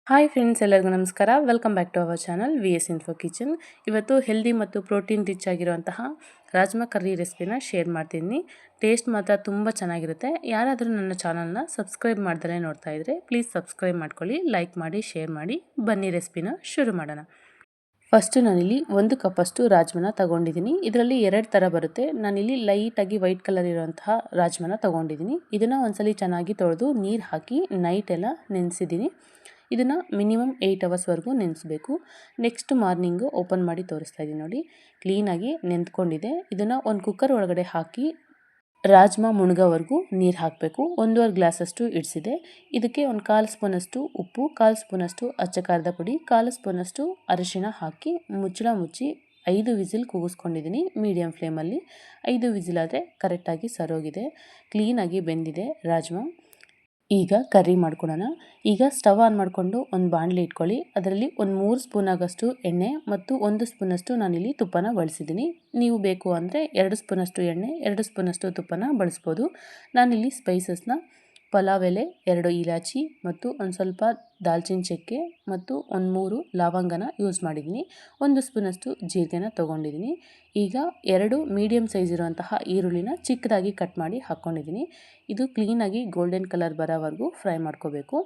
Hi friends, ಎಲ್ಲರಿಗೂ ನಮಸ್ಕಾರ. Welcome back to our channel VS info kitchen. ಇವತ್ತು healthy ಮತ್ತು ಪ್ರೋಟೀನ್ ರಿಚ್ ಆಗಿರುವಂತಹ ರಾಜ್ಮಾ ಕರ್ರಿ ರೆಸಿಪಿನ ಶೇರ್ ಮಾಡ್ತೀನಿ. ಟೇಸ್ಟ್ ಮಾತ್ರ ತುಂಬ ಚೆನ್ನಾಗಿರುತ್ತೆ. ಯಾರಾದರೂ ನನ್ನ ಚಾನಲ್ನ ಸಬ್ಸ್ಕ್ರೈಬ್ ಮಾಡ್ದಲೇ ನೋಡ್ತಾ ಇದ್ದರೆ ಪ್ಲೀಸ್ ಸಬ್ಸ್ಕ್ರೈಬ್ ಮಾಡ್ಕೊಳ್ಳಿ, ಲೈಕ್ ಮಾಡಿ, ಶೇರ್ ಮಾಡಿ. ಬನ್ನಿ ರೆಸಿಪಿನ ಶುರು ಮಾಡೋಣ. ಫಸ್ಟು ನಾನಿಲ್ಲಿ 1 ಕಪ್ಪಷ್ಟು ರಾಜ್ಮಾನ ತೊಗೊಂಡಿದ್ದೀನಿ. ಇದರಲ್ಲಿ 2 ಥರ ಬರುತ್ತೆ. ನಾನಿಲ್ಲಿ ಲೈಟಾಗಿ ವೈಟ್ ಕಲರ್ ಇರುವಂತಹ ರಾಜ್ಮಾನ ತೊಗೊಂಡಿದ್ದೀನಿ. ಇದನ್ನು ಒಂದ್ಸಲಿ ಚೆನ್ನಾಗಿ ತೊಳೆದು ನೀರು ಹಾಕಿ ನೈಟ್ ಎಲ್ಲ ನೆನೆಸಿದ್ದೀನಿ. ಇದನ್ನು ಮಿನಿಮಮ್ 8 ಅವರ್ಸ್ವರೆಗೂ ನೆನೆಸಬೇಕು. ನೆಕ್ಸ್ಟ್ ಮಾರ್ನಿಂಗು ಓಪನ್ ಮಾಡಿ ತೋರಿಸ್ತಾ ಇದ್ದೀನಿ ನೋಡಿ. ಕ್ಲೀನಾಗಿ ನೆಂದ್ಕೊಂಡಿದೆ. ಇದನ್ನು ಒಂದು ಕುಕ್ಕರ್ ಒಳಗಡೆ ಹಾಕಿ ರಾಜ್ಮಾ ಮುಳುಗೋವರೆಗೂ ನೀರು ಹಾಕಬೇಕು. 1.5 ಗ್ಲಾಸಷ್ಟು ಇಡಿಸಿದೆ. ಇದಕ್ಕೆ ಒಂದು 1/4 ಸ್ಪೂನಷ್ಟು ಉಪ್ಪು, 1/4 ಸ್ಪೂನಷ್ಟು ಅಚ್ಚ ಖಾರದ ಪುಡಿ, 1/4 ಸ್ಪೂನಷ್ಟು ಅರಿಶಿಣ ಹಾಕಿ ಮುಚ್ಚಳ ಮುಚ್ಚಿ 5 ವಿಸಿಲ್ ಕೂಗಿಸ್ಕೊಂಡಿದ್ದೀನಿ ಮೀಡಿಯಮ್ ಫ್ಲೇಮಲ್ಲಿ. 5 ವಿಸಿಲ್ ಆದರೆ ಕರೆಕ್ಟಾಗಿ ಸರೋಗಿದೆ. ಕ್ಲೀನಾಗಿ ಬೆಂದಿದೆ ರಾಜ್ಮಾ. ಈಗ ಕರ್ರಿ ಮಾಡ್ಕೊಳ್ಳೋಣ. ಈಗ ಸ್ಟವ್ ಆನ್ ಮಾಡಿಕೊಂಡು ಒಂದು ಬಾಣಲಿ ಇಟ್ಕೊಳ್ಳಿ. ಅದರಲ್ಲಿ ಒಂದು 3 ಸ್ಪೂನ್ ಆಗಷ್ಟು ಎಣ್ಣೆ ಮತ್ತು 1 ಸ್ಪೂನಷ್ಟು ನಾನಿಲ್ಲಿ ತುಪ್ಪನ ಬಳಸಿದ್ದೀನಿ. ನೀವು ಬೇಕು ಅಂದರೆ 2 ಸ್ಪೂನಷ್ಟು ಎಣ್ಣೆ, 2 ಸ್ಪೂನಷ್ಟು ತುಪ್ಪನ ಬಳಸ್ಬೋದು. ನಾನಿಲ್ಲಿ ಸ್ಪೈಸಸ್ನ ಪಲಾವ್ ಎಲೆ, 2 ಇಲಾಚಿ ಮತ್ತು ಒಂದು ಸ್ವಲ್ಪ ದಾಲ್ಚಿನ್ನಿ ಚಕ್ಕೆ ಮತ್ತು ಒಂದು 3 ಲವಂಗನ ಯೂಸ್ ಮಾಡಿದ್ದೀನಿ. 1 ಸ್ಪೂನಷ್ಟು ಜೀರಿಗೆನ ತೊಗೊಂಡಿದ್ದೀನಿ. ಈಗ 2 ಮೀಡಿಯಮ್ ಸೈಜ್ ಇರುವಂತಹ ಈರುಳ್ಳಿನ ಚಿಕ್ಕದಾಗಿ ಕಟ್ ಮಾಡಿ ಹಾಕ್ಕೊಂಡಿದ್ದೀನಿ. ಇದು ಕ್ಲೀನಾಗಿ ಗೋಲ್ಡನ್ ಕಲರ್ ಬರೋವರೆಗೂ ಫ್ರೈ ಮಾಡ್ಕೋಬೇಕು.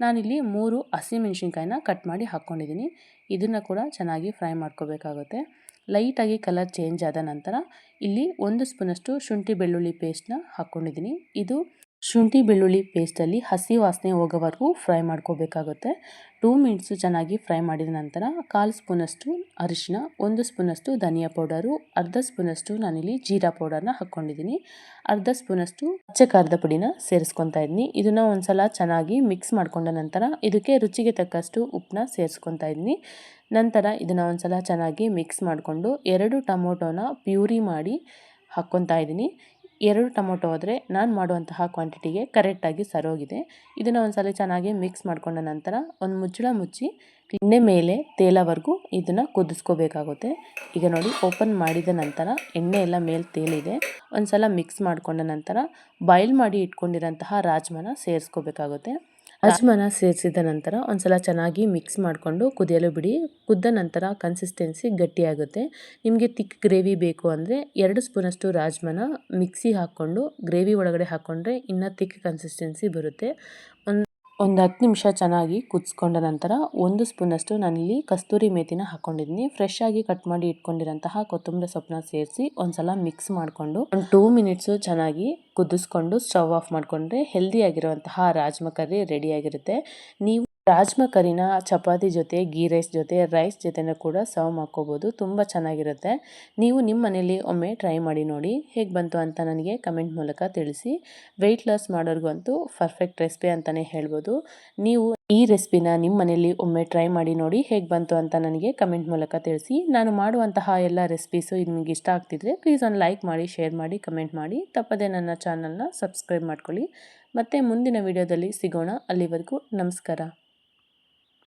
ನಾನಿಲ್ಲಿ 3 ಹಸಿಮೆಣ್ಸಿನ್ಕಾಯಿನ ಕಟ್ ಮಾಡಿ ಹಾಕ್ಕೊಂಡಿದ್ದೀನಿ. ಇದನ್ನು ಕೂಡ ಚೆನ್ನಾಗಿ ಫ್ರೈ ಮಾಡ್ಕೋಬೇಕಾಗುತ್ತೆ. ಲೈಟಾಗಿ ಕಲರ್ ಚೇಂಜ್ ಆದ ನಂತರ ಇಲ್ಲಿ 1 ಸ್ಪೂನಷ್ಟು ಶುಂಠಿ ಬೆಳ್ಳುಳ್ಳಿ ಪೇಸ್ಟ್ನ ಹಾಕ್ಕೊಂಡಿದ್ದೀನಿ. ಇದು ಶುಂಠಿ ಬೆಳ್ಳುಳ್ಳಿ ಪೇಸ್ಟಲ್ಲಿ ಹಸಿ ವಾಸನೆ ಹೋಗೋವರೆಗೂ ಫ್ರೈ ಮಾಡ್ಕೋಬೇಕಾಗುತ್ತೆ. 2 ಮಿನಿಟ್ಸು ಚೆನ್ನಾಗಿ ಫ್ರೈ ಮಾಡಿದ ನಂತರ 1/4 ಸ್ಪೂನಷ್ಟು ಅರಿಶಿನ, 1 ಸ್ಪೂನಷ್ಟು ಧನಿಯಾ ಪೌಡರು, ಅರ್ಧ ಸ್ಪೂನಷ್ಟು ನಾನಿಲ್ಲಿ ಜೀರಾ ಪೌಡರ್ನ ಹಾಕ್ಕೊಂಡಿದ್ದೀನಿ. ಅರ್ಧ ಸ್ಪೂನಷ್ಟು ಅಚ್ಚ ಖಾರದ ಪುಡಿನ ಸೇರಿಸ್ಕೊತಾ ಇದ್ದೀನಿ. ಇದನ್ನು ಒಂದ್ಸಲ ಚೆನ್ನಾಗಿ ಮಿಕ್ಸ್ ಮಾಡ್ಕೊಂಡ ನಂತರ ಇದಕ್ಕೆ ರುಚಿಗೆ ತಕ್ಕಷ್ಟು ಉಪ್ಪನ್ನ ಸೇರಿಸ್ಕೊತಾ ಇದ್ದೀನಿ. ನಂತರ ಇದನ್ನು ಒಂದ್ಸಲ ಚೆನ್ನಾಗಿ ಮಿಕ್ಸ್ ಮಾಡಿಕೊಂಡು 2 ಟೊಮೊಟೊನ ಪ್ಯೂರಿ ಮಾಡಿ ಹಾಕ್ಕೊತಾ ಇದ್ದೀನಿ. 2 ಟೊಮೊಟೊ ಆದರೆ ನಾನು ಮಾಡುವಂತಹ ಕ್ವಾಂಟಿಟಿಗೆ ಕರೆಕ್ಟಾಗಿ ಸರೋಗಿದೆ. ಇದನ್ನು ಒಂದ್ಸಲ ಚೆನ್ನಾಗಿ ಮಿಕ್ಸ್ ಮಾಡ್ಕೊಂಡ ನಂತರ ಒಂದು ಮುಚ್ಚಳ ಮುಚ್ಚಿ ಎಣ್ಣೆ ಮೇಲೆ ತೇಲೋವರೆಗೂ ಇದನ್ನು ಕುದಿಸ್ಕೋಬೇಕಾಗುತ್ತೆ. ಈಗ ನೋಡಿ, ಓಪನ್ ಮಾಡಿದ ನಂತರ ಎಣ್ಣೆ ಎಲ್ಲ ಮೇಲೆ ತೇಲಿದೆ. ಒಂದ್ಸಲ ಮಿಕ್ಸ್ ಮಾಡ್ಕೊಂಡ ನಂತರ ಬಾಯ್ಲ್ ಮಾಡಿ ಇಟ್ಕೊಂಡಿರೋಂತಹ ರಾಜ್ಮಾನ ಸೇರಿಸ್ಕೋಬೇಕಾಗುತ್ತೆ. ರಾಜ್ಮಾನ ಸೇರಿಸಿದ ನಂತರ ಒಂದ್ಸಲ ಚೆನ್ನಾಗಿ ಮಿಕ್ಸ್ ಮಾಡಿಕೊಂಡು ಕುದಿಯಲು ಬಿಡಿ. ಕುದ್ದ ನಂತರ ಕನ್ಸಿಸ್ಟೆನ್ಸಿ ಗಟ್ಟಿಯಾಗುತ್ತೆ. ನಿಮಗೆ ತಿಕ್ ಗ್ರೇವಿ ಬೇಕು ಅಂದರೆ 2 ಸ್ಪೂನಷ್ಟು ರಾಜ್ಮಾನ ಮಿಕ್ಸಿ ಹಾಕ್ಕೊಂಡು ಗ್ರೇವಿ ಒಳಗಡೆ ಹಾಕ್ಕೊಂಡ್ರೆ ಇನ್ನೂ ತಿಕ್ ಕನ್ಸಿಸ್ಟೆನ್ಸಿ ಬರುತ್ತೆ. ಒಂದು 10 ನಿಮಿಷ ಚೆನ್ನಾಗಿ ಕುದಿಸ್ಕೊಂಡ ನಂತರ 1 ಸ್ಪೂನಷ್ಟು ನಾನಿಲ್ಲಿ ಕಸ್ತೂರಿ ಮೇಥಿನ ಹಾಕ್ಕೊಂಡಿದ್ದೀನಿ. ಫ್ರೆಶ್ ಆಗಿ ಕಟ್ ಮಾಡಿ ಇಟ್ಕೊಂಡಿರೋಂತಹ ಕೊತ್ತಂಬರಿ ಸೊಪ್ಪನ್ನ ಸೇರಿಸಿ ಒಂದ್ಸಲ ಮಿಕ್ಸ್ ಮಾಡಿಕೊಂಡು ಒಂದು 2 ಮಿನಿಟ್ಸು ಚೆನ್ನಾಗಿ ಕುದಿಸ್ಕೊಂಡು ಸ್ಟವ್ ಆಫ್ ಮಾಡಿಕೊಂಡ್ರೆ ಹೆಲ್ದಿಯಾಗಿರುವಂತಹ ರಾಜ್ಮಾ ಕರ್ರಿ ರೆಡಿಯಾಗಿರುತ್ತೆ. ನೀವು ರಾಜ್ಮಾ ಕರಿನ ಚಪಾತಿ ಜೊತೆ, ಗೀ ರೈಸ್ ಜೊತೆ, ರೈಸ್ ಜೊತೆನೂ ಕೂಡ ಸರ್ವ್ ಮಾಡ್ಕೋಬೋದು. ತುಂಬ ಚೆನ್ನಾಗಿರುತ್ತೆ. ನೀವು ನಿಮ್ಮ ಮನೇಲಿ ಒಮ್ಮೆ ಟ್ರೈ ಮಾಡಿ ನೋಡಿ. ಹೇಗೆ ಬಂತು ಅಂತ ನನಗೆ ಕಮೆಂಟ್ ಮೂಲಕ ತಿಳಿಸಿ. ವೆಯ್ಟ್ ಲಾಸ್ ಮಾಡೋರಿಗಂತೂ ಪರ್ಫೆಕ್ಟ್ ರೆಸಿಪಿ ಅಂತಲೇ ಹೇಳ್ಬೋದು. ನೀವು ಈ ರೆಸಿಪಿನ ನಿಮ್ಮ ಮನೇಲಿ ಒಮ್ಮೆ ಟ್ರೈ ಮಾಡಿ ನೋಡಿ. ಹೇಗೆ ಬಂತು ಅಂತ ನನಗೆ ಕಮೆಂಟ್ ಮೂಲಕ ತಿಳಿಸಿ. ನಾನು ಮಾಡುವಂತಹ ಎಲ್ಲ ರೆಸಿಪೀಸು ನಿಮಗೆ ಇಷ್ಟ ಆಗ್ತಿದ್ರೆ ಪ್ಲೀಸ್ ಒಂದು ಲೈಕ್ ಮಾಡಿ, ಶೇರ್ ಮಾಡಿ, ಕಮೆಂಟ್ ಮಾಡಿ. ತಪ್ಪದೇ ನನ್ನ ಚಾನಲ್ನ ಸಬ್ಸ್ಕ್ರೈಬ್ ಮಾಡ್ಕೊಳ್ಳಿ. ಮತ್ತೆ ಮುಂದಿನ ವಿಡಿಯೋದಲ್ಲಿ ಸಿಗೋಣ. ಅಲ್ಲಿವರೆಗೂ ನಮಸ್ಕಾರ.